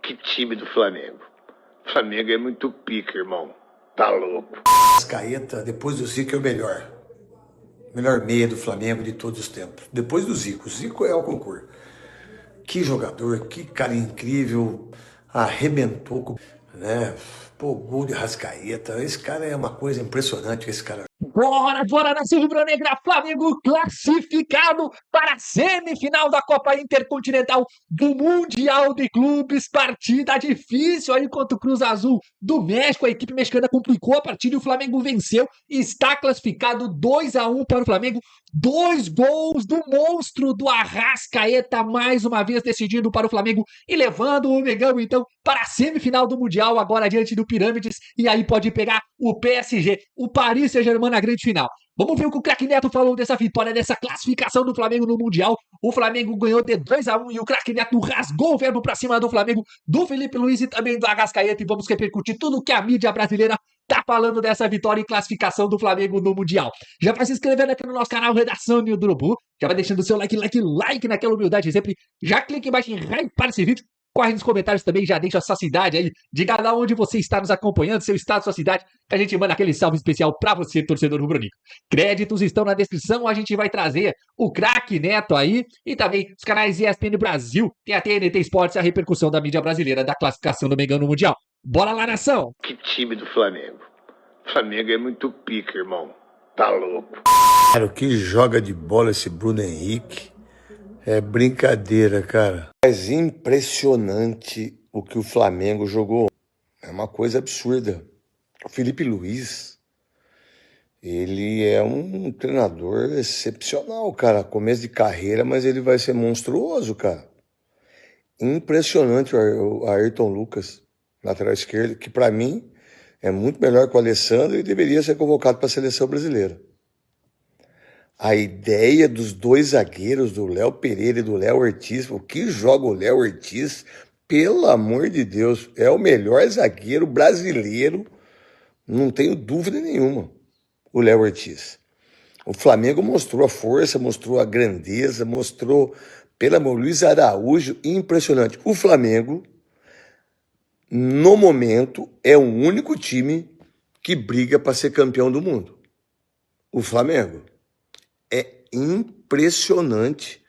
Que time do Flamengo. O Flamengo é muito pica, irmão. Tá louco. Arrascaeta, depois do Zico, é o melhor. Melhor meia do Flamengo de todos os tempos. Depois do Zico. O Zico é o concurso. Que jogador, que cara incrível. Arrebentou, né? Pô, gol de Arrascaeta. Esse cara é uma coisa impressionante, esse cara. Bora, nação rubro-negra, Flamengo classificado para a semifinal da Copa Intercontinental do Mundial de Clubes. Partida difícil aí contra o Cruz Azul do México. A equipe mexicana complicou a partida e o Flamengo venceu. Está classificado 2-1 para o Flamengo. 2 gols do monstro do Arrascaeta, mais uma vez decidindo para o Flamengo e levando o Mengão, então, para a semifinal do Mundial, agora diante do Pirâmides. E aí pode pegar o PSG, o Paris Saint-Germain na grande final. Vamos ver o que o craque Neto falou dessa vitória, dessa classificação do Flamengo no Mundial. O Flamengo ganhou de 2-1 e o craque Neto rasgou o verbo pra cima do Flamengo, do Felipe Luiz e também do Arrascaeta. E vamos repercutir tudo que a mídia brasileira tá falando dessa vitória e classificação do Flamengo no Mundial. Já vai se inscrevendo aqui no nosso canal Redação Ninho do Urubu. Já vai deixando o seu like naquela humildade sempre. Já clica embaixo em hypar esse vídeo. Corre nos comentários também, já deixa a sua cidade aí. Diga lá onde você está nos acompanhando, seu estado, sua cidade, que a gente manda aquele salve especial pra você, torcedor rubro-negro. Créditos estão na descrição, a gente vai trazer o craque Neto aí e também os canais ESPN Brasil, tem a TNT Esportes, a repercussão da mídia brasileira da classificação do Mengão no Mundial. Bora lá, nação! Que time do Flamengo. O Flamengo é muito pica, irmão. Tá louco. Cara, o que joga de bola esse Bruno Henrique é brincadeira, cara. Mas impressionante o que o Flamengo jogou. É uma coisa absurda. O Felipe Luiz, ele é um treinador excepcional, cara. Começo de carreira, mas ele vai ser monstruoso, cara. Impressionante o Ayrton Lucas, lateral esquerdo, que pra mim é muito melhor que o Alessandro e deveria ser convocado para a seleção brasileira. A ideia dos dois zagueiros, do Léo Pereira e do Léo Ortiz, o que joga o Léo Ortiz, pelo amor de Deus, é o melhor zagueiro brasileiro, não tenho dúvida nenhuma, o Léo Ortiz. O Flamengo mostrou a força, mostrou a grandeza, mostrou, pelo amor, Luiz Araújo, impressionante. O Flamengo, no momento, é o único time que briga para ser campeão do mundo. O Flamengo. É impressionante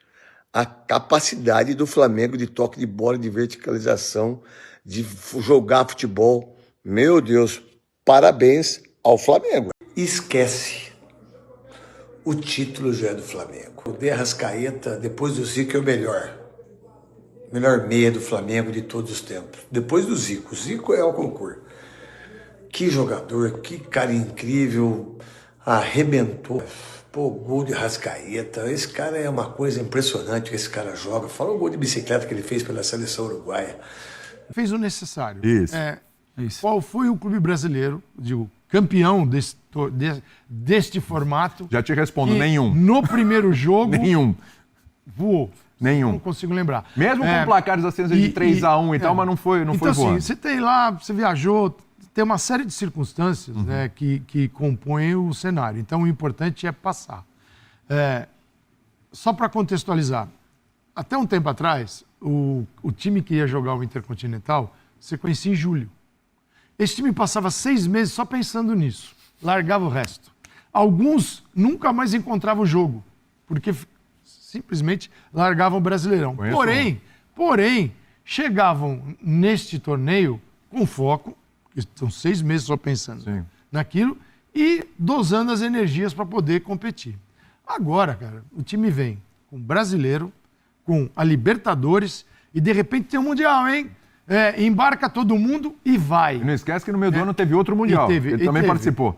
a capacidade do Flamengo de toque de bola, de verticalização, de jogar futebol. Meu Deus, parabéns ao Flamengo. Esquece. O título já é do Flamengo. O de Arrascaeta, depois do Zico, é o melhor. Melhor meia do Flamengo de todos os tempos. Depois do Zico. O Zico é o concurso. Que jogador, que cara incrível. Arrebentou. Pô, gol de Arrascaeta, esse cara é uma coisa impressionante que esse cara joga. Fala o gol de bicicleta que ele fez pela seleção uruguaia. Fez o necessário. Isso. Isso. Qual foi o clube brasileiro, digo, campeão deste formato? Já te respondo, nenhum. No primeiro jogo... Nenhum. Voou. Nenhum. Não consigo lembrar. Mesmo com placares ascendentes de 3-1 e tal, mas não foi então, voando. Assim, você tem lá, você viajou, tem uma série de circunstâncias né, que compõem o cenário. Então, o importante é passar. Só para contextualizar, até um tempo atrás, o time que ia jogar o Intercontinental se conhecia em julho. Esse time passava 6 meses só pensando nisso, largava o resto. Alguns nunca mais encontravam o jogo, porque simplesmente largavam o Brasileirão. Porém, chegavam neste torneio com foco, estão 6 meses só pensando naquilo, e dosando as energias para poder competir. Agora, cara, o time vem com o Brasileiro, com a Libertadores, e de repente tem um Mundial, hein? Embarca todo mundo e vai. E não esquece que no meio do ano teve outro Mundial. Ele também participou.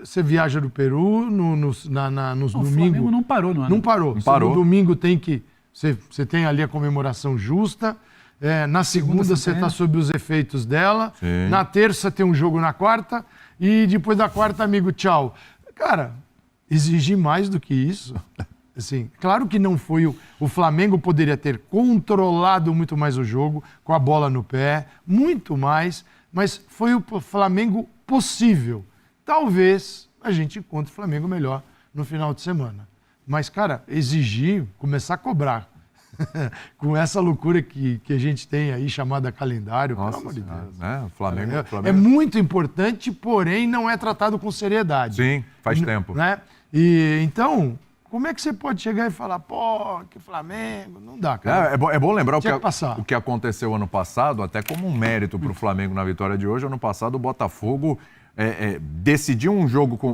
Você viaja do Peru nos domingos. O Flamengo não parou no ano. Não parou. No domingo tem que... Você tem ali a comemoração justa. Na segunda você está sob os efeitos dela. Sim. Na terça tem um jogo na quarta. E depois da quarta, amigo, tchau. Cara, exigir mais do que isso. Assim, claro que não foi o Flamengo poderia ter controlado muito mais o jogo, com a bola no pé, muito mais, mas foi o Flamengo possível. Talvez a gente encontre o Flamengo melhor no final de semana. Mas, cara, exigir, começar a cobrar com essa loucura que a gente tem aí, chamada calendário, Nossa, pelo amor de Deus. Né? O Flamengo... É muito importante, porém não é tratado com seriedade. Sim, faz tempo. Né? E então, como é que você pode chegar e falar, pô, que Flamengo? Não dá, cara. É bom lembrar o que aconteceu ano passado, até como um mérito para o Flamengo na vitória de hoje. Ano passado, o Botafogo decidiu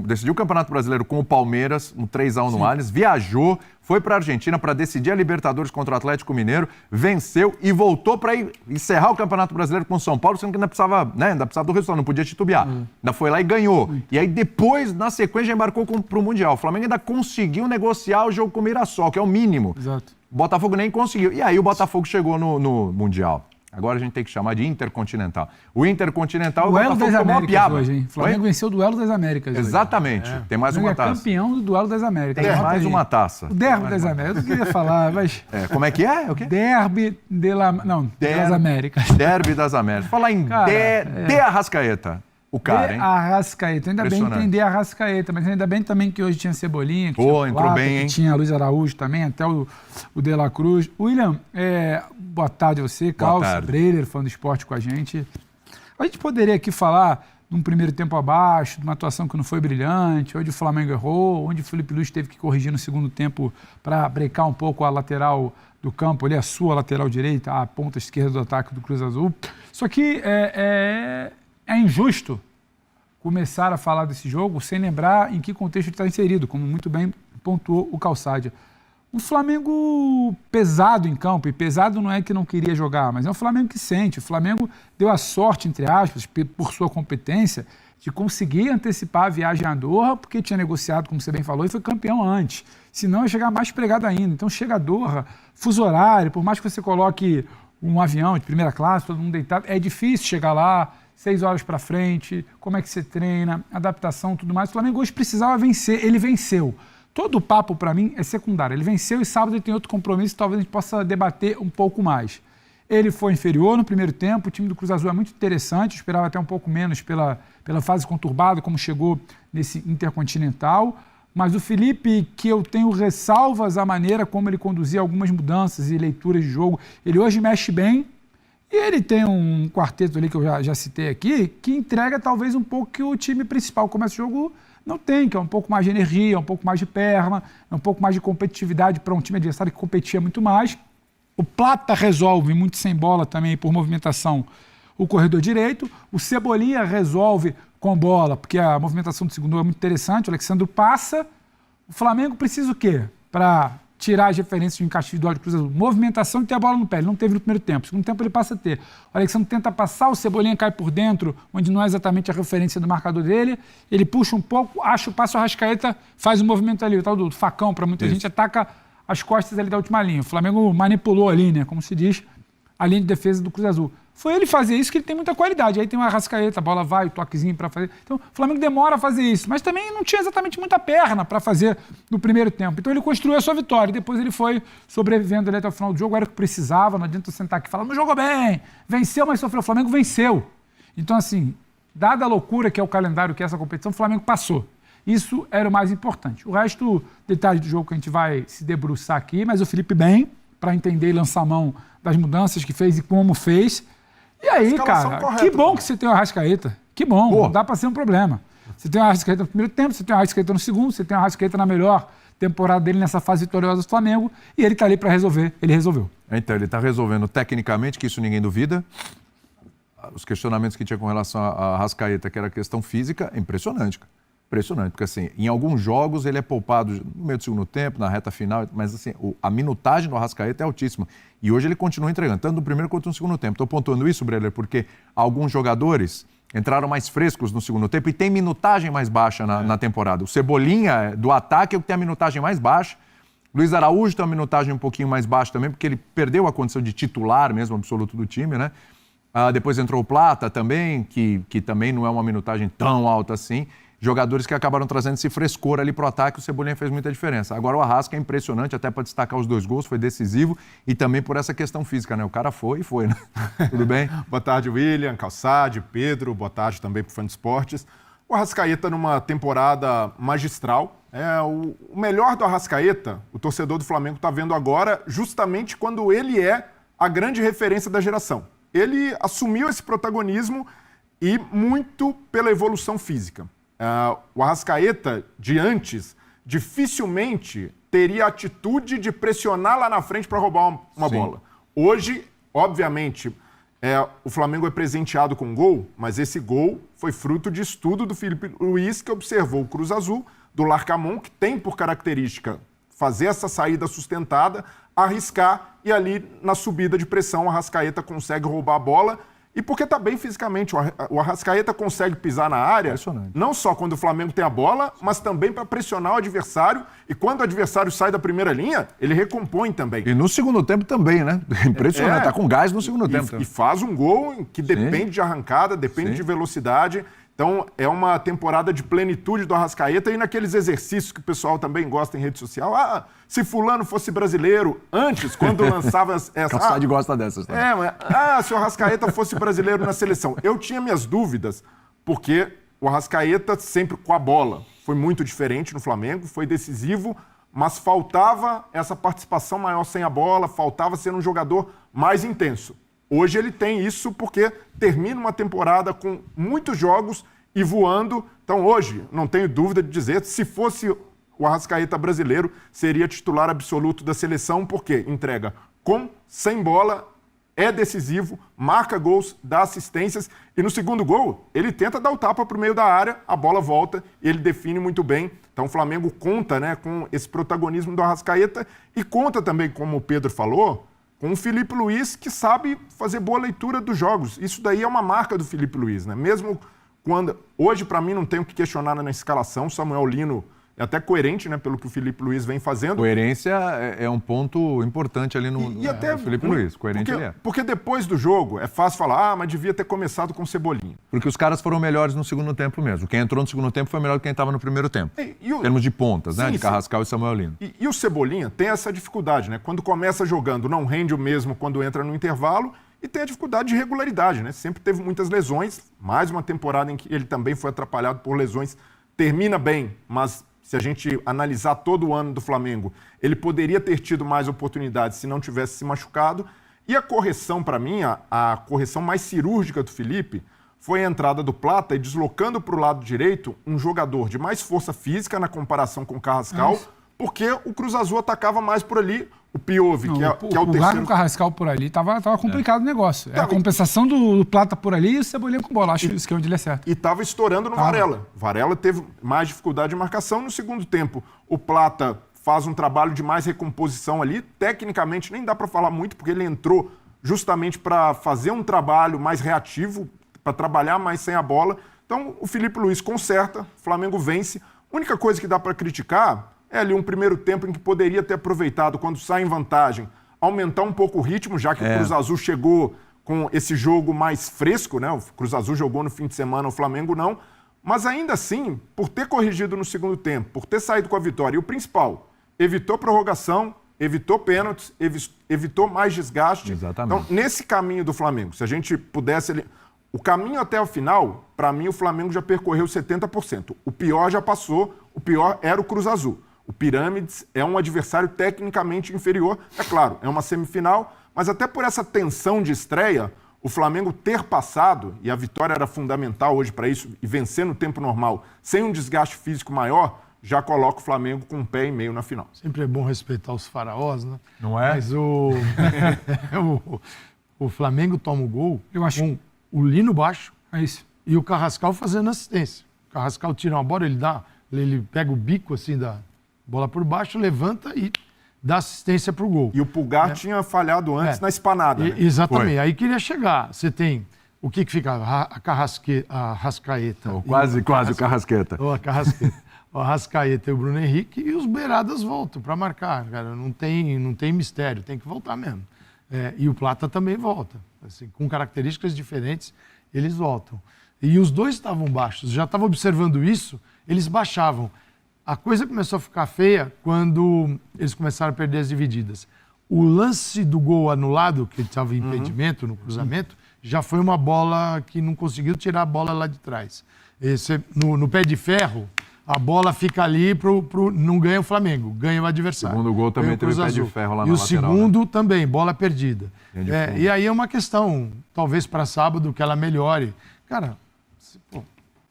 decidiu o Campeonato Brasileiro com o Palmeiras, um 3-1 no Allianz, viajou, foi para a Argentina para decidir a Libertadores contra o Atlético Mineiro, venceu e voltou para encerrar o Campeonato Brasileiro com o São Paulo, sendo que ainda precisava do resultado, não podia titubear. Ainda foi lá e ganhou. E aí depois, na sequência, já embarcou para o Mundial. O Flamengo ainda conseguiu negociar o jogo com o Mirassol, que é o mínimo. Exato. O Botafogo nem conseguiu. E aí o Botafogo chegou no Mundial. Agora a gente tem que chamar de Intercontinental. O Intercontinental... Duelo das Américas hoje, hein? O Flamengo Oi? venceu o Duelo das Américas hoje. Exatamente. Tem mais uma taça. É campeão do Duelo das Américas. Tem mais uma taça. O Derby das Américas. Eu não queria falar, mas... Como é que é? O quê? Derby das Américas. Derby das Américas. Falar em de Arrascaeta. O cara, hein? Arrascaeta. Ainda bem que tem de Arrascaeta, mas ainda bem também que hoje tinha Cebolinha, que tinha entrou bem, hein? Que tinha Luiz Araújo também, até o De La Cruz. William, boa tarde a você, Calça, Breyer, fã do esporte com a gente. A gente poderia aqui falar de um primeiro tempo abaixo, de uma atuação que não foi brilhante, onde o Flamengo errou, onde o Felipe Luiz teve que corrigir no segundo tempo para brecar um pouco a lateral do campo, ali a sua lateral direita, a ponta esquerda do ataque do Cruz Azul. Só que é injusto começar a falar desse jogo sem lembrar em que contexto ele está inserido, como muito bem pontuou o Calçadia. Um Flamengo pesado em campo, e pesado não é que não queria jogar, mas é um Flamengo que sente. O Flamengo deu a sorte, entre aspas, por sua competência, de conseguir antecipar a viagem a Doha, porque tinha negociado, como você bem falou, e foi campeão antes. Senão ia chegar mais pregado ainda. Então chega a Doha, fuso horário, por mais que você coloque um avião de primeira classe, todo mundo deitado, é difícil chegar lá, 6 horas para frente, como é que você treina, adaptação, tudo mais. O Flamengo hoje precisava vencer, ele venceu. Todo o papo, para mim, é secundário. Ele venceu e sábado ele tem outro compromisso, talvez a gente possa debater um pouco mais. Ele foi inferior no primeiro tempo, o time do Cruz Azul é muito interessante, eu esperava até um pouco menos pela fase conturbada, como chegou nesse Intercontinental. Mas o Felipe, que eu tenho ressalvas à maneira como ele conduzia algumas mudanças e leituras de jogo, ele hoje mexe bem. E ele tem um quarteto ali que eu já citei aqui, que entrega talvez um pouco que o time principal começa o jogo não tem, que é um pouco mais de energia, um pouco mais de perna, um pouco mais de competitividade para um time adversário que competia muito mais. O Plata resolve muito sem bola também por movimentação o corredor direito. O Cebolinha resolve com bola, porque a movimentação do segundo é muito interessante. O Alexandre passa. O Flamengo precisa o quê? Para tirar as referências de encaixe individual de Cruz Azul. Movimentação e ter a bola no pé. Ele não teve no primeiro tempo. No segundo tempo ele passa a ter. O Alexandre tenta passar, o Cebolinha cai por dentro, onde não é exatamente a referência do marcador dele. Ele puxa um pouco, acha o passo, o Arrascaeta faz o movimento ali, o tal do facão, para muita gente, ataca as costas ali da última linha. O Flamengo manipulou ali, né, como se diz, a linha de defesa do Cruz Azul. Foi ele fazer isso que ele tem muita qualidade. Aí tem o Arrascaeta, a bola vai, o toquezinho para fazer. Então, o Flamengo demora a fazer isso. Mas também não tinha exatamente muita perna para fazer no primeiro tempo. Então, ele construiu a sua vitória. Depois ele foi sobrevivendo ali até o final do jogo. Era o que precisava. Não adianta sentar aqui e falar, não jogou bem, venceu, mas sofreu. O Flamengo venceu. Então, assim, dada a loucura que é o calendário, que é essa competição, o Flamengo passou. Isso era o mais importante. O resto, detalhe do jogo que a gente vai se debruçar aqui, mas o Felipe bem, para entender e lançar a mão das mudanças que fez e como fez. E aí, cara, correta, que bom que você tem o Arrascaeta. Que bom, não dá para ser um problema. Você tem o Arrascaeta no primeiro tempo, você tem o Arrascaeta no segundo, você tem o Arrascaeta na melhor temporada dele nessa fase vitoriosa do Flamengo, e ele tá ali para resolver. Ele resolveu. Então, ele tá resolvendo tecnicamente, que isso ninguém duvida. Os questionamentos que tinha com relação a Arrascaeta, que era questão física, é impressionante, cara. Impressionante, porque assim, em alguns jogos ele é poupado no meio do segundo tempo, na reta final, mas assim, a minutagem do Arrascaeta é altíssima. E hoje ele continua entregando, tanto no primeiro quanto no segundo tempo. Estou pontuando isso, Breler, porque alguns jogadores entraram mais frescos no segundo tempo e tem minutagem mais baixa na temporada. O Cebolinha, do ataque, é o que tem a minutagem mais baixa. Luiz Araújo tem uma minutagem um pouquinho mais baixa também, porque ele perdeu a condição de titular mesmo, absoluto do time, né? Depois entrou o Plata também, que também não é uma minutagem tão alta assim. Jogadores que acabaram trazendo esse frescor ali pro ataque, o Cebolinha fez muita diferença. Agora o Arrasca é impressionante, até para destacar os 2 gols, foi decisivo, e também por essa questão física, né? O cara foi, né? Tudo bem? Boa tarde, William, Calçade, Pedro, boa tarde também pro Fã de Esportes. O Arrascaeta numa temporada magistral, O melhor do Arrascaeta, o torcedor do Flamengo está vendo agora, justamente quando ele é a grande referência da geração. Ele assumiu esse protagonismo e muito pela evolução física. O Arrascaeta, de antes, dificilmente teria a atitude de pressionar lá na frente para roubar uma bola. Hoje, obviamente, o Flamengo é presenteado com gol, mas esse gol foi fruto de estudo do Felipe Luiz, que observou o Cruz Azul, do Larcamón, que tem por característica fazer essa saída sustentada, arriscar, e ali na subida de pressão o Arrascaeta consegue roubar a bola. E porque está bem fisicamente. O Arrascaeta consegue pisar na área, não só quando o Flamengo tem a bola, mas também para pressionar o adversário. E quando o adversário sai da primeira linha, ele recompõe também. E no segundo tempo também, né? Impressionante. Tá com gás no segundo tempo. E faz um gol que depende de arrancada, depende de velocidade. Então, é uma temporada de plenitude do Arrascaeta e naqueles exercícios que o pessoal também gosta em rede social. Se fulano fosse brasileiro, antes, quando lançava essa... Calçade gosta dessas. Né? Se o Arrascaeta fosse brasileiro na seleção. Eu tinha minhas dúvidas, porque o Arrascaeta sempre com a bola foi muito diferente no Flamengo, foi decisivo, mas faltava essa participação maior sem a bola, faltava ser um jogador mais intenso. Hoje ele tem isso porque termina uma temporada com muitos jogos e voando. Então hoje, não tenho dúvida de dizer, se fosse o Arrascaeta brasileiro, seria titular absoluto da seleção, porque entrega com, sem bola, é decisivo, marca gols, dá assistências. E no segundo gol, ele tenta dar o tapa para o meio da área, a bola volta e ele define muito bem. Então o Flamengo conta, né, com esse protagonismo do Arrascaeta e conta também, como o Pedro falou, com o Felipe Luiz, que sabe fazer boa leitura dos jogos. Isso daí é uma marca do Felipe Luiz, né? Mesmo quando... Hoje, para mim, não tem o que questionar na escalação. Samuel Lino é até coerente, né? Pelo que o Felipe Luiz vem fazendo. Coerência é um ponto importante ali no até Felipe Luiz. Coerente ele é. Porque depois do jogo, é fácil falar, mas devia ter começado com Cebolinha. Porque os caras foram melhores no segundo tempo mesmo. Quem entrou no segundo tempo foi melhor do que quem estava no primeiro tempo. Em termos de pontas, né? De Carrascal e Samuel Lino. E o Cebolinha tem essa dificuldade, né? Quando começa jogando, não rende o mesmo quando entra no intervalo e tem a dificuldade de regularidade, né? Sempre teve muitas lesões. Mais uma temporada em que ele também foi atrapalhado por lesões. Termina bem, mas... Se a gente analisar todo o ano do Flamengo, ele poderia ter tido mais oportunidades se não tivesse se machucado. E a correção, para mim, a correção mais cirúrgica do Felipe foi a entrada do Plata e deslocando para o lado direito um jogador de mais força física na comparação com o Carrascal, porque o Cruz Azul atacava mais por ali. O Piove, que é o terceiro... O com o Carrascal por ali tava complicado o negócio. É a compensação do Plata por ali e o Cebolinha com bola. Acho que isso que é onde ele acerta. E estava estourando no Varela. Varela teve mais dificuldade de marcação. No segundo tempo, o Plata faz um trabalho de mais recomposição ali. Tecnicamente, nem dá para falar muito, porque ele entrou justamente para fazer um trabalho mais reativo, para trabalhar mais sem a bola. Então, o Felipe Luiz conserta, o Flamengo vence. A única coisa que dá para criticar... É ali um primeiro tempo em que poderia ter aproveitado, quando sai em vantagem, aumentar um pouco o ritmo, já que o Cruz Azul chegou com esse jogo mais fresco, né? O Cruz Azul jogou no fim de semana, o Flamengo não. Mas ainda assim, por ter corrigido no segundo tempo, por ter saído com a vitória, e o principal, evitou prorrogação, evitou pênaltis, evitou mais desgaste. Exatamente. Então, nesse caminho do Flamengo, se a gente pudesse... O caminho até o final, para mim, o Flamengo já percorreu 70%. O pior já passou, o pior era o Cruz Azul. O Pirâmides é um adversário tecnicamente inferior. É claro, é uma semifinal, mas até por essa tensão de estreia, o Flamengo ter passado, e a vitória era fundamental hoje para isso, e vencer no tempo normal, sem um desgaste físico maior, já coloca o Flamengo com um pé e meio na final. Sempre é bom respeitar os faraós, né? Não é? Mas o Flamengo toma o gol com o Lino baixo e o Carrascal fazendo assistência. O Carrascal tira uma bola, ele pega o bico assim da bola por baixo, levanta e dá assistência para o gol. E o Pulgar tinha falhado antes na espanada. Né? Exatamente. Aí queria chegar. Você tem o que fica? A Rascaeta. Quase o Carrasqueta. O Arrascaeta e o Bruno Henrique e os beiradas voltam para marcar. Cara, não tem mistério, tem que voltar mesmo. E o Plata também volta. Assim, com características diferentes, eles voltam. E os dois estavam baixos. Já estava observando isso, eles baixavam. A coisa começou a ficar feia quando eles começaram a perder as divididas. O lance do gol anulado, que estava em impedimento no cruzamento, já foi uma bola que não conseguiu tirar a bola lá de trás. No pé de ferro, A bola fica ali não ganha o Flamengo, ganha o adversário. O segundo gol também teve pé de ferro lá na lateral. E o segundo também, bola perdida. Linha de E aí é uma questão, talvez para sábado, que ela melhore. Cara,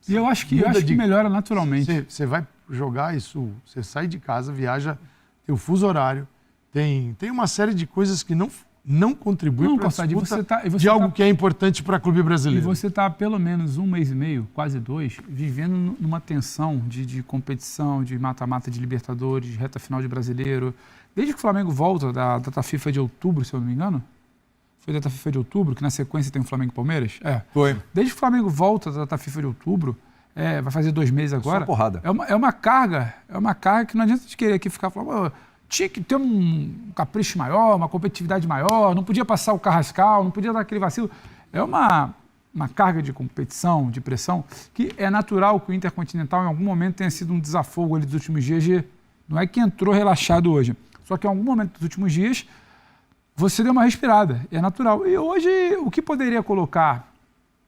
E eu acho que melhora naturalmente. Você vai jogar isso, você sai de casa, viaja, tem o fuso horário, tem uma série de coisas que não contribuem para a disputa de algo que é importante para o clube brasileiro. E você está há pelo menos 1 mês e meio, quase 2, vivendo numa tensão de competição, de mata-mata de Libertadores, de reta final de Brasileiro. Desde que o Flamengo volta da data FIFA de outubro, se eu não me engano, foi da data FIFA de outubro, que na sequência tem o Flamengo e Palmeiras? Foi. Desde que o Flamengo volta da data FIFA de outubro, vai fazer 2 meses agora. Só porrada. É uma carga que não adianta a gente querer aqui ficar falando, tinha que ter um capricho maior, uma competitividade maior, não podia passar o Carrascal, não podia dar aquele vacilo. É uma carga de competição, de pressão, que é natural que o Intercontinental em algum momento tenha sido um desafogo ali dos últimos dias. Não é que entrou relaxado hoje, só que em algum momento dos últimos dias você deu uma respirada, é natural. E hoje o que poderia colocar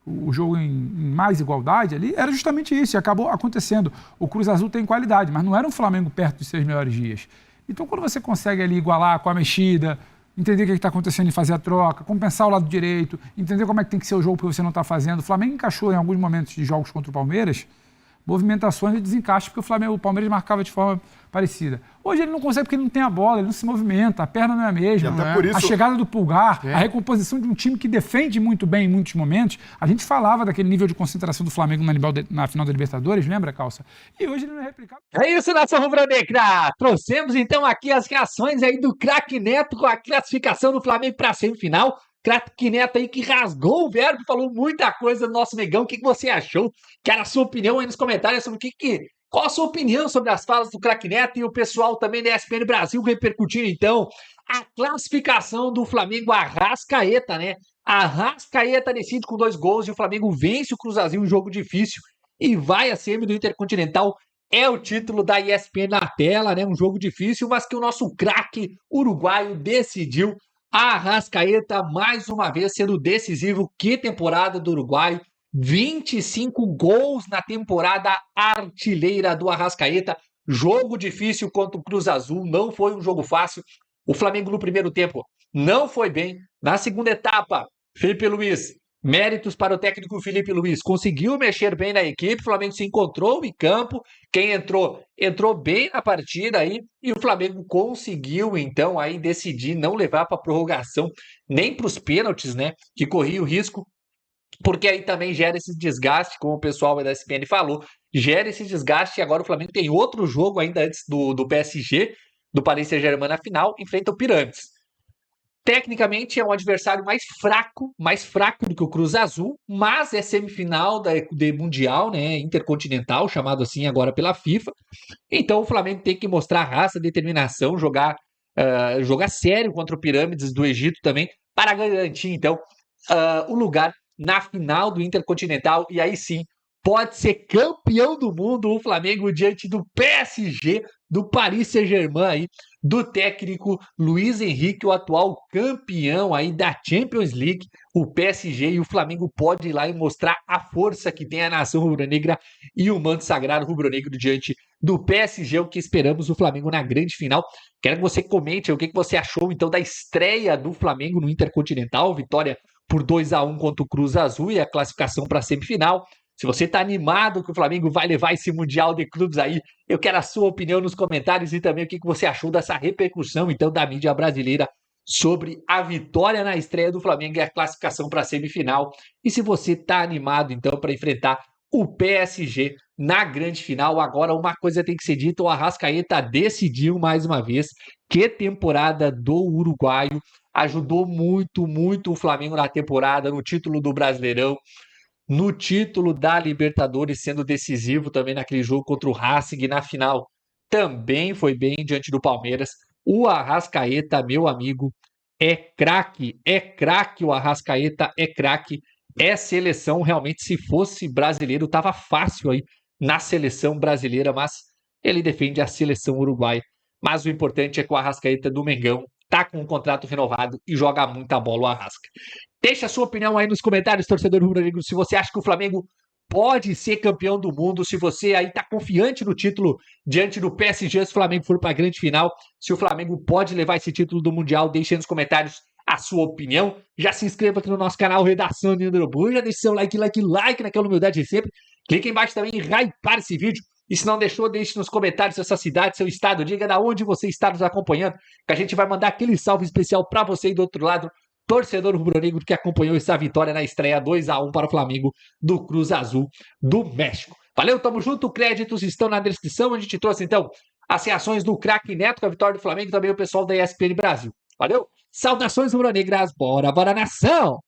o jogo em mais igualdade ali era justamente isso, e acabou acontecendo. O Cruz Azul tem qualidade, mas não era um Flamengo perto dos seus melhores dias. Então, quando você consegue ali igualar com a mexida, entender o que está acontecendo e fazer a troca, compensar o lado direito, entender como é que tem que ser o jogo que você não está fazendo. O Flamengo encaixou em alguns momentos de jogos contra o Palmeiras movimentações de desencaixe, porque o Palmeiras marcava de forma parecida. Hoje ele não consegue porque ele não tem a bola, ele não se movimenta, a perna não é a mesma. E até por isso... A chegada do Pulgar, a recomposição de um time que defende muito bem em muitos momentos. A gente falava daquele nível de concentração do Flamengo na final da Libertadores, lembra, Calça? E hoje ele não é replicado. É isso, nação rubro-negra! Trouxemos então aqui as reações aí do craque Neto com a classificação do Flamengo para a semifinal. Craque Neto aí que rasgou o verbo, falou muita coisa do nosso Megão. O que você achou? Quero a sua opinião aí nos comentários sobre qual a sua opinião sobre as falas do craque Neto, e o pessoal também da ESPN Brasil repercutindo então a classificação do Flamengo. Arrascaeta, né? Arrascaeta decide com 2 gols e o Flamengo vence o Cruz Azul, um jogo difícil, e vai a semi do Intercontinental. É o título da ESPN na tela, né? Um jogo difícil, mas que o nosso craque uruguaio decidiu. Arrascaeta, mais uma vez, sendo decisivo. Que temporada do uruguaio. 25 gols na temporada artilheira do Arrascaeta. Jogo difícil contra o Cruz Azul. Não foi um jogo fácil. O Flamengo no primeiro tempo não foi bem. Na segunda etapa, Felipe Luiz, méritos para o técnico Felipe Luiz. Conseguiu mexer bem na equipe. O Flamengo se encontrou em campo. Quem entrou bem na partida aí. E o Flamengo conseguiu, então, aí decidir não levar para a prorrogação, nem para os pênaltis, né? Que corria o risco. Porque aí também gera esse desgaste, como o pessoal da ESPN falou. Gera esse desgaste e agora o Flamengo tem outro jogo ainda antes do PSG, do Paris Saint-Germain na final, enfrenta o Pirâmides. Tecnicamente é um adversário mais fraco do que o Cruz Azul, mas é semifinal de Mundial, né, Intercontinental, chamado assim agora pela FIFA. Então o Flamengo tem que mostrar raça, determinação, jogar sério contra o Pirâmides do Egito também, para garantir então o lugar na final do Intercontinental. E aí sim, pode ser campeão do mundo o Flamengo diante do PSG, do Paris Saint-Germain aí, do técnico Luiz Henrique, o atual campeão aí da Champions League. O PSG e o Flamengo pode ir lá e mostrar a força que tem a nação rubro-negra e o manto sagrado rubro-negro diante do PSG, o que esperamos o Flamengo na grande final. Quero que você comente o que você achou então da estreia do Flamengo no Intercontinental, vitória por 2-1 contra o Cruz Azul e a classificação para a semifinal. Se você está animado que o Flamengo vai levar esse Mundial de Clubes aí, eu quero a sua opinião nos comentários e também o que você achou dessa repercussão, então, da mídia brasileira sobre a vitória na estreia do Flamengo e a classificação para a semifinal. E se você está animado, então, para enfrentar o PSG na grande final. Agora, uma coisa tem que ser dita, o Arrascaeta decidiu mais uma vez. Que temporada do uruguaio. Ajudou muito o Flamengo na temporada, no título do Brasileirão, no título da Libertadores, sendo decisivo também naquele jogo contra o Racing, na final também foi bem diante do Palmeiras. O Arrascaeta, meu amigo, é craque, o Arrascaeta é craque, é seleção. Realmente, se fosse brasileiro, tava fácil aí na seleção brasileira, mas ele defende a seleção uruguaia. Mas o importante é que o Arrascaeta do Mengão tá com um contrato renovado e joga muita bola o Arrasca. Deixa a sua opinião aí nos comentários, torcedor rubro-negro, se você acha que o Flamengo pode ser campeão do mundo. Se você aí tá confiante no título diante do PSG, se o Flamengo for para a grande final, se o Flamengo pode levar esse título do Mundial, deixe aí nos comentários a sua opinião. Já se inscreva aqui no nosso canal Redação de Urubu, já deixe seu like naquela humildade de sempre. Clique embaixo também em hypar esse vídeo. E se não deixou, deixe nos comentários sua cidade, seu estado, diga da onde você está nos acompanhando, que a gente vai mandar aquele salve especial para você aí do outro lado, torcedor rubro-negro que acompanhou essa vitória na estreia 2-1 para o Flamengo do Cruz Azul do México. Valeu, tamo junto, créditos estão na descrição, a gente trouxe então as reações do craque Neto com a vitória do Flamengo e também o pessoal da ESPN Brasil. Valeu, saudações rubro-negras, bora nação!